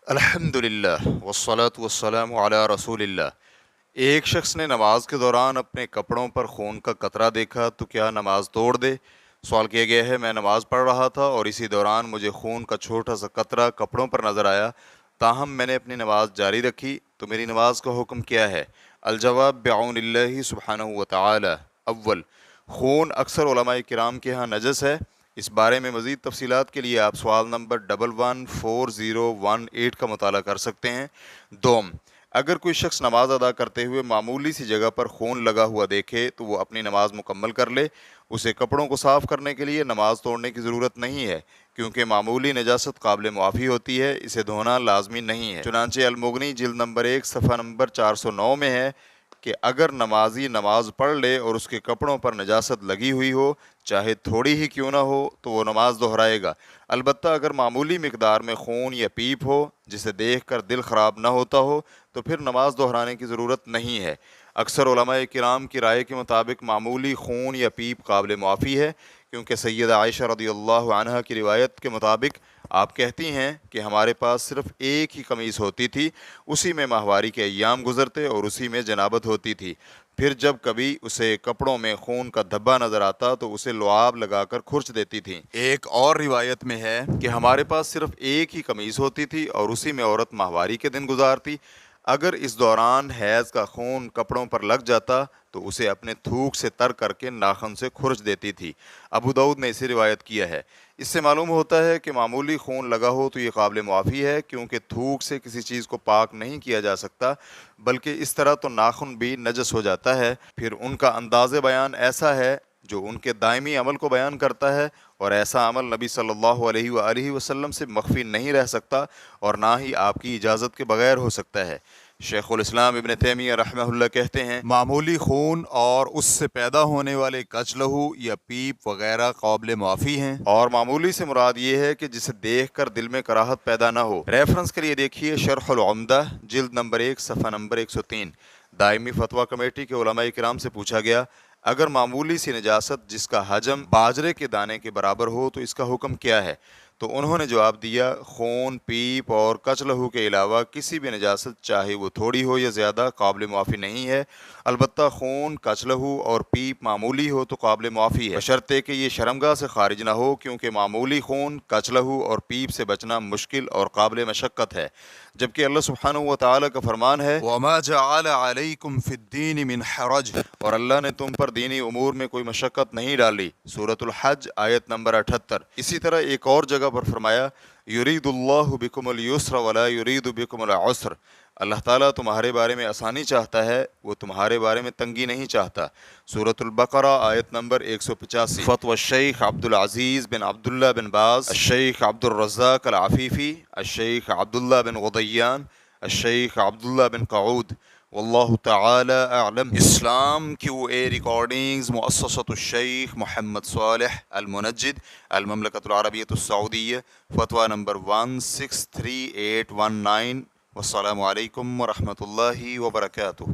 الحمدللہ والصلاة والسلام علی رسول اللہ۔ ایک شخص نے نماز کے دوران اپنے کپڑوں پر خون کا قطرہ دیکھا تو کیا نماز توڑ دے؟ سوال کیا گیا ہے، میں نماز پڑھ رہا تھا اور اسی دوران مجھے خون کا چھوٹا سا قطرہ کپڑوں پر نظر آیا، تاہم میں نے اپنی نماز جاری رکھی، تو میری نماز کا حکم کیا ہے؟ الجواب بعون اللہ سبحانہ وتعالی۔ اول، خون اکثر علماء کرام کے ہاں نجس ہے۔ اس بارے میں مزید تفصیلات کے لیے آپ سوال نمبر 114018 کا مطالعہ کر سکتے ہیں۔ دوم، اگر کوئی شخص نماز ادا کرتے ہوئے معمولی سی جگہ پر خون لگا ہوا دیکھے تو وہ اپنی نماز مکمل کر لے۔ اسے کپڑوں کو صاف کرنے کے لیے نماز توڑنے کی ضرورت نہیں ہے، کیونکہ معمولی نجاست قابل معافی ہوتی ہے، اسے دھونا لازمی نہیں ہے۔ چنانچہ المغنی جلد نمبر 1 صفحہ نمبر 409 میں ہے کہ اگر نمازی نماز پڑھ لے اور اس کے کپڑوں پر نجاست لگی ہوئی ہو، چاہے تھوڑی ہی کیوں نہ ہو، تو وہ نماز دہرائے گا۔ البتہ اگر معمولی مقدار میں خون یا پیپ ہو جسے دیکھ کر دل خراب نہ ہوتا ہو تو پھر نماز دہرانے کی ضرورت نہیں ہے۔ اکثر علماء کرام کی رائے کے مطابق معمولی خون یا پیپ قابل معافی ہے، کیونکہ سیدہ عائشہ رضی اللہ عنہا کی روایت کے مطابق آپ کہتی ہیں کہ ہمارے پاس صرف ایک ہی قمیص ہوتی تھی، اسی میں ماہواری کے ایام گزرتے اور اسی میں جنابت ہوتی تھی۔ پھر جب کبھی اسے کپڑوں میں خون کا دھبا نظر آتا تو اسے لعاب لگا کر کھرچ دیتی تھیں۔ ایک اور روایت میں ہے کہ ہمارے پاس صرف ایک ہی قمیص ہوتی تھی اور اسی میں عورت ماہواری کے دن گزارتی۔ اگر اس دوران حیض کا خون کپڑوں پر لگ جاتا تو اسے اپنے تھوک سے تر کر کے ناخن سے کھرچ دیتی تھی۔ ابو داؤد نے اسے روایت کیا ہے۔ اس سے معلوم ہوتا ہے کہ معمولی خون لگا ہو تو یہ قابل معافی ہے، کیونکہ تھوک سے کسی چیز کو پاک نہیں کیا جا سکتا، بلکہ اس طرح تو ناخن بھی نجس ہو جاتا ہے۔ پھر ان کا انداز بیان ایسا ہے جو ان کے دائمی عمل کو بیان کرتا ہے، اور ایسا عمل نبی صلی اللہ علیہ وآلہ وسلم سے مخفی نہیں رہ سکتا اور نہ ہی آپ کی اجازت کے بغیر ہو سکتا ہے۔ شیخ الاسلام ابن تیمیہ رحمہ اللہ کہتے ہیں، معمولی خون اور اس سے پیدا ہونے والے کچ لہو یا پیپ وغیرہ قابل معافی ہیں، اور معمولی سے مراد یہ ہے کہ جسے دیکھ کر دل میں کراہت پیدا نہ ہو۔ ریفرنس کے لیے دیکھیے شرح العمدہ جلد نمبر 1 صفحہ نمبر 103۔ دائمی فتویٰ کمیٹی کے علماء کرام سے پوچھا گیا، اگر معمولی سی نجاست جس کا حجم باجرے کے دانے کے برابر ہو تو اس کا حکم کیا ہے؟ تو انہوں نے جواب دیا، خون، پیپ اور کچ لہو کے علاوہ کسی بھی نجاست چاہے وہ تھوڑی ہو یا زیادہ قابل معافی نہیں ہے۔ البتہ خون، کچ لہو اور پیپ معمولی ہو تو قابل معافی ہے، بشرطے کہ یہ شرمگاہ سے خارج نہ ہو، کیونکہ معمولی خون، کچ لہو اور پیپ سے بچنا مشکل اور قابل مشقت ہے، جبکہ اللہ سبحانہ وتعالی کا فرمان ہے، وَمَا جَعَلَ عَلَيْكُمْ فِي الدِّينِ مِنْ حَرَجٍ، اور اللہ نے تم پر دینی امور میں کوئی مشقت نہیں ڈالی۔ سورۃ الحج آیت نمبر 78۔ اسی طرح ایک اور جگہ پر فرمایا، یرید اللہ بکم اليسر ولا یرید بکم العسر، اللہ تعالیٰ تمہارے بارے میں آسانی چاہتا ہے، وہ تمہارے بارے میں تنگی نہیں چاہتا۔ سورۃ البقرہ آیت نمبر 185۔ فتوی الشیخ عبد العزیز بن عبداللہ بن باز، الشیخ عبد الرزاق العفیفی، الشیخ عبداللہ بن غدیان، الشیخ عبداللہ بن قعود، واللہ تعالی اعلم۔ اسلام کیو اے ریکارڈنگز، مؤسسۃ الشیخ محمد صالح المنجد، المملکۃ العربیۃ السعودیہ، فتویٰ نمبر 163819۔ والسلام علیکم ورحمۃ اللہ وبرکاتہ۔